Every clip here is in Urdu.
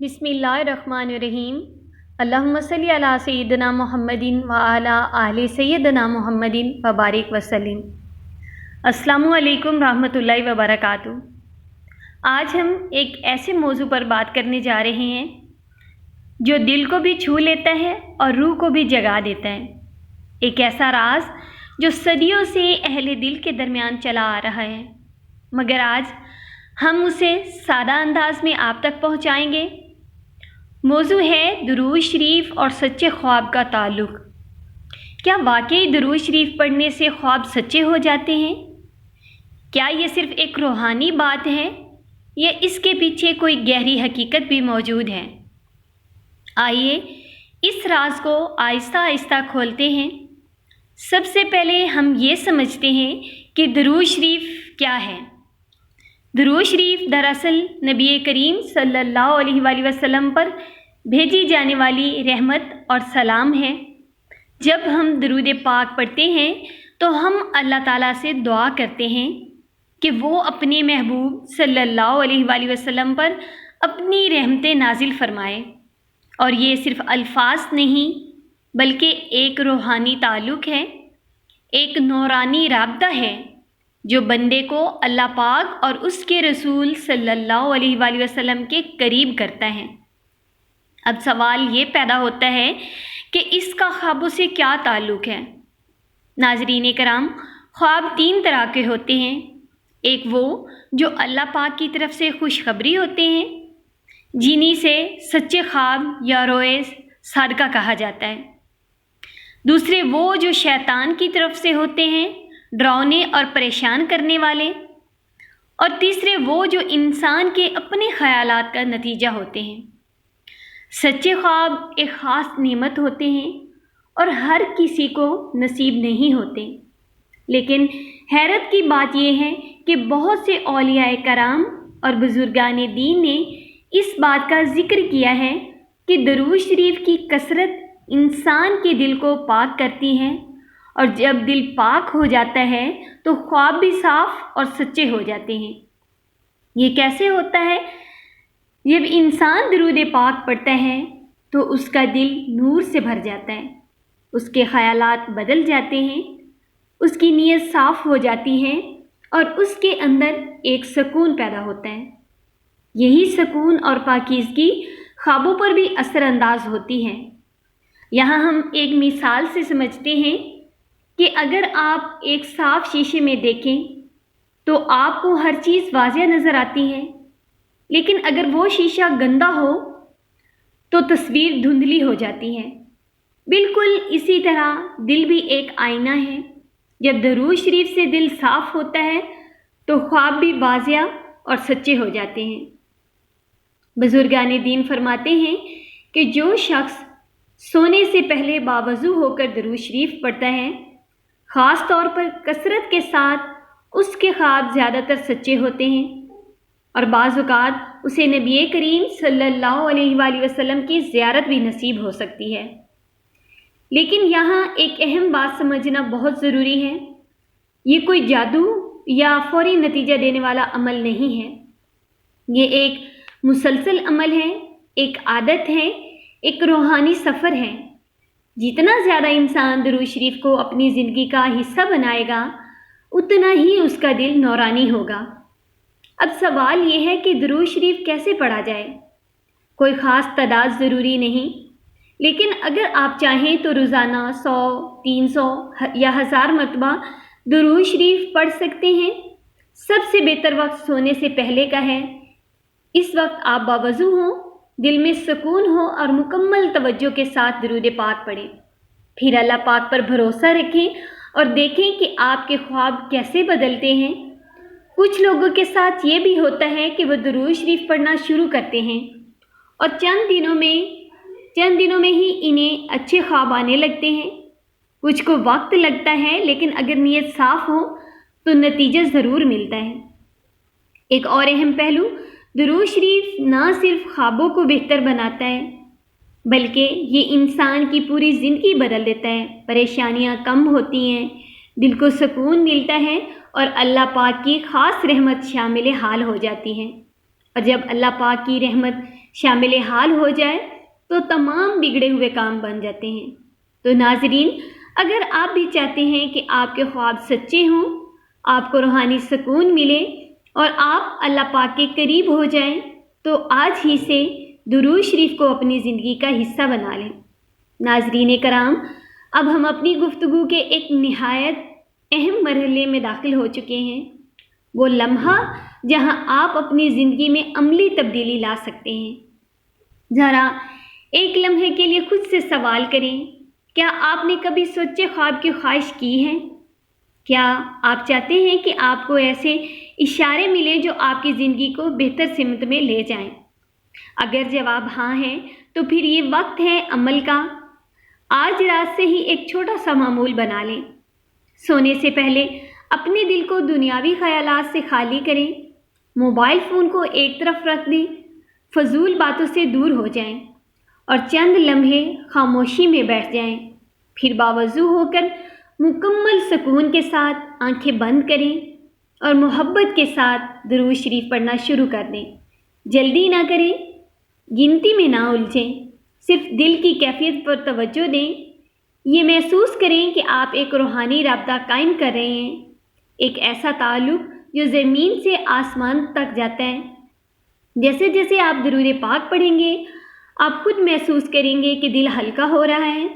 بسم اللہ الرحمن الرحیم۔ اللہم صلی علی سیدنا محمد و علی آل سیدنا محمد وبارک وسلم۔ السلام علیکم رحمۃ اللہ وبرکاتہ۔ آج ہم ایک ایسے موضوع پر بات کرنے جا رہے ہیں جو دل کو بھی چھو لیتا ہے اور روح کو بھی جگا دیتا ہے۔ ایک ایسا راز جو صدیوں سے اہل دل کے درمیان چلا آ رہا ہے، مگر آج ہم اسے سادہ انداز میں آپ تک پہنچائیں گے۔ موضوع ہے درود شریف اور سچے خواب کا تعلق۔ کیا واقعی درود شریف پڑھنے سے خواب سچے ہو جاتے ہیں؟ کیا یہ صرف ایک روحانی بات ہے یا اس کے پیچھے کوئی گہری حقیقت بھی موجود ہے؟ آئیے اس راز کو آہستہ آہستہ کھولتے ہیں۔ سب سے پہلے ہم یہ سمجھتے ہیں کہ درود شریف کیا ہے۔ درود شریف دراصل نبی کریم صلی اللہ علیہ وآلہ وسلم پر بھیجی جانے والی رحمت اور سلام ہے۔ جب ہم درود پاک پڑھتے ہیں تو ہم اللہ تعالیٰ سے دعا کرتے ہیں کہ وہ اپنے محبوب صلی اللہ علیہ وآلہ وسلم پر اپنی رحمتیں نازل فرمائے۔ اور یہ صرف الفاظ نہیں بلکہ ایک روحانی تعلق ہے، ایک نورانی رابطہ ہے جو بندے کو اللہ پاک اور اس کے رسول صلی اللہ علیہ وآلہ وسلم کے قریب کرتا ہے۔ اب سوال یہ پیدا ہوتا ہے کہ اس کا خوابوں سے کیا تعلق ہے؟ ناظرین کرام، خواب تین طرح کے ہوتے ہیں۔ ایک وہ جو اللہ پاک کی طرف سے خوشخبری ہوتے ہیں، جنہیں سے سچے خواب یا روئے صادقہ کہا جاتا ہے۔ دوسرے وہ جو شیطان کی طرف سے ہوتے ہیں، ڈراؤنے اور پریشان کرنے والے۔ اور تیسرے وہ جو انسان کے اپنے خیالات کا نتیجہ ہوتے ہیں۔ سچے خواب ایک خاص نعمت ہوتے ہیں اور ہر کسی کو نصیب نہیں ہوتے، لیکن حیرت کی بات یہ ہے کہ بہت سے اولیاء کرام اور بزرگان دین نے اس بات کا ذکر کیا ہے کہ درود شریف کی کثرت انسان کے دل کو پاک کرتی ہے، اور جب دل پاک ہو جاتا ہے تو خواب بھی صاف اور سچے ہو جاتے ہیں۔ یہ کیسے ہوتا ہے؟ جب انسان درود پاک پڑھتا ہے تو اس کا دل نور سے بھر جاتا ہے، اس کے خیالات بدل جاتے ہیں، اس کی نیت صاف ہو جاتی ہے اور اس کے اندر ایک سکون پیدا ہوتا ہے۔ یہی سکون اور پاکیزگی خوابوں پر بھی اثر انداز ہوتی ہے۔ یہاں ہم ایک مثال سے سمجھتے ہیں کہ اگر آپ ایک صاف شیشے میں دیکھیں تو آپ کو ہر چیز واضح نظر آتی ہے، لیکن اگر وہ شیشہ گندا ہو تو تصویر دھندلی ہو جاتی ہے۔ بالکل اسی طرح دل بھی ایک آئینہ ہے۔ جب درود شریف سے دل صاف ہوتا ہے تو خواب بھی واضح اور سچے ہو جاتے ہیں۔ بزرگان دین فرماتے ہیں کہ جو شخص سونے سے پہلے باوضو ہو کر درود شریف پڑھتا ہے، خاص طور پر کثرت کے ساتھ، اس کے خواب زیادہ تر سچے ہوتے ہیں، اور بعض اوقات اسے نبی کریم صلی اللہ علیہ وآلہ وسلم کی زیارت بھی نصیب ہو سکتی ہے۔ لیکن یہاں ایک اہم بات سمجھنا بہت ضروری ہے۔ یہ کوئی جادو یا فوری نتیجہ دینے والا عمل نہیں ہے۔ یہ ایک مسلسل عمل ہے، ایک عادت ہے، ایک روحانی سفر ہے۔ جتنا زیادہ انسان درود شریف کو اپنی زندگی کا حصہ بنائے گا، اتنا ہی اس کا دل نورانی ہوگا۔ اب سوال یہ ہے کہ درود شریف کیسے پڑھا جائے؟ کوئی خاص تعداد ضروری نہیں، لیکن اگر آپ چاہیں تو روزانہ 100، 300 یا 1000 مرتبہ درود شریف پڑھ سکتے ہیں۔ سب سے بہتر وقت سونے سے پہلے کا ہے۔ اس وقت آپ باوضو ہوں، دل میں سکون ہو اور مکمل توجہ کے ساتھ درود پاک پڑھیں۔ پھر اللہ پاک پر بھروسہ رکھیں اور دیکھیں کہ آپ کے خواب کیسے بدلتے ہیں۔ کچھ لوگوں کے ساتھ یہ بھی ہوتا ہے کہ وہ درود شریف پڑھنا شروع کرتے ہیں اور چند دنوں میں ہی انہیں اچھے خواب آنے لگتے ہیں۔ کچھ کو وقت لگتا ہے، لیکن اگر نیت صاف ہو تو نتیجہ ضرور ملتا ہے۔ ایک اور اہم پہلو، درود شریف نہ صرف خوابوں کو بہتر بناتا ہے بلکہ یہ انسان کی پوری زندگی بدل دیتا ہے۔ پریشانیاں کم ہوتی ہیں، دل کو سکون ملتا ہے اور اللہ پاک کی خاص رحمت شامل حال ہو جاتی ہے۔ اور جب اللہ پاک کی رحمت شامل حال ہو جائے تو تمام بگڑے ہوئے کام بن جاتے ہیں۔ تو ناظرین، اگر آپ بھی چاہتے ہیں کہ آپ کے خواب سچے ہوں، آپ کو روحانی سکون ملے اور آپ اللہ پاک کے قریب ہو جائیں، تو آج ہی سے درود شریف کو اپنی زندگی کا حصہ بنا لیں۔ ناظرین کرام، اب ہم اپنی گفتگو کے ایک نہایت اہم مرحلے میں داخل ہو چکے ہیں، وہ لمحہ جہاں آپ اپنی زندگی میں عملی تبدیلی لا سکتے ہیں۔ ذرا ایک لمحے کے لیے خود سے سوال کریں، کیا آپ نے کبھی سچے خواب کی خواہش کی ہے؟ کیا آپ چاہتے ہیں کہ آپ کو ایسے اشارے ملیں جو آپ کی زندگی کو بہتر سمت میں لے جائیں؟ اگر جواب ہاں ہے تو پھر یہ وقت ہے عمل کا۔ آج رات سے ہی ایک چھوٹا سا معمول بنا لیں۔ سونے سے پہلے اپنے دل کو دنیاوی خیالات سے خالی کریں، موبائل فون کو ایک طرف رکھ دیں، فضول باتوں سے دور ہو جائیں اور چند لمحے خاموشی میں بیٹھ جائیں۔ پھر باوضو ہو کر مکمل سکون کے ساتھ آنکھیں بند کریں اور محبت کے ساتھ درود شریف پڑھنا شروع کر دیں۔ جلدی نہ کریں، گنتی میں نہ الجھیں، صرف دل کی کیفیت پر توجہ دیں۔ یہ محسوس کریں کہ آپ ایک روحانی رابطہ قائم کر رہے ہیں، ایک ایسا تعلق جو زمین سے آسمان تک جاتا ہے۔ جیسے جیسے آپ درود پاک پڑھیں گے، آپ خود محسوس کریں گے کہ دل ہلکا ہو رہا ہے،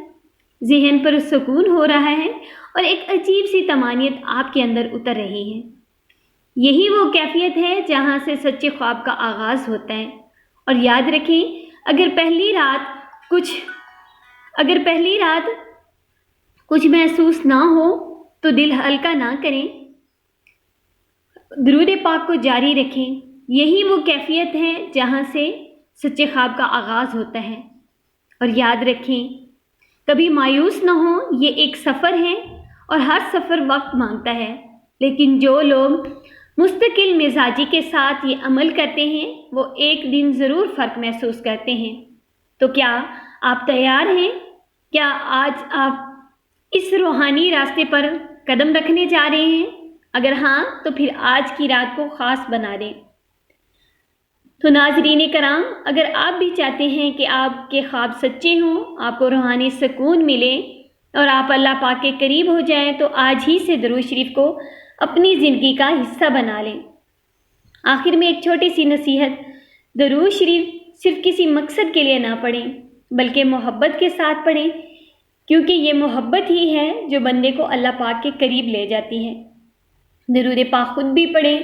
ذہن پر سکون ہو رہا ہے اور ایک عجیب سی طمانینت آپ کے اندر اتر رہی ہے۔ یہی وہ کیفیت ہے جہاں سے سچے خواب کا آغاز ہوتا ہے۔ اور یاد رکھیں، اگر پہلی رات کچھ محسوس نہ ہو تو دل ہلکا نہ کریں، درود پاک کو جاری رکھیں۔ یہی وہ کیفیت ہے جہاں سے سچے خواب کا آغاز ہوتا ہے۔ اور یاد رکھیں، کبھی مایوس نہ ہوں، یہ ایک سفر ہے اور ہر سفر وقت مانگتا ہے، لیکن جو لوگ مستقل مزاجی کے ساتھ یہ عمل کرتے ہیں وہ ایک دن ضرور فرق محسوس کرتے ہیں۔ تو کیا آپ تیار ہیں؟ کیا آج آپ اس روحانی راستے پر قدم رکھنے جا رہے ہیں؟ اگر ہاں تو پھر آج کی رات کو خاص بنا دیں۔ تو ناظرین کرام، اگر آپ بھی چاہتے ہیں کہ آپ کے خواب سچے ہوں، آپ کو روحانی سکون ملے اور آپ اللہ پاک کے قریب ہو جائیں، تو آج ہی سے درود شریف کو اپنی زندگی کا حصہ بنا لیں۔ آخر میں ایک چھوٹی سی نصیحت، درود شریف صرف کسی مقصد کے لیے نہ پڑھیں بلکہ محبت کے ساتھ پڑھیں، کیونکہ یہ محبت ہی ہے جو بندے کو اللہ پاک کے قریب لے جاتی ہے۔ درود پاک خود بھی پڑھیں،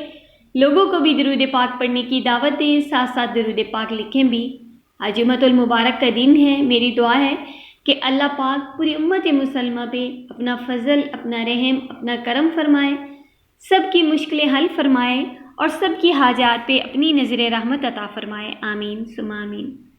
لوگوں کو بھی درود پاک پڑھنے کی دعوت دیں، ساتھ ساتھ درود پاک لکھیں بھی۔ آج جمعۃ المبارک کا دن ہے، میری دعا ہے کہ اللہ پاک پوری امت مسلمہ پہ اپنا فضل، اپنا رحم، اپنا کرم فرمائے، سب کی مشکلیں حل فرمائے اور سب کی حاجات پہ اپنی نظر رحمت عطا فرمائے۔ آمین ثم آمین۔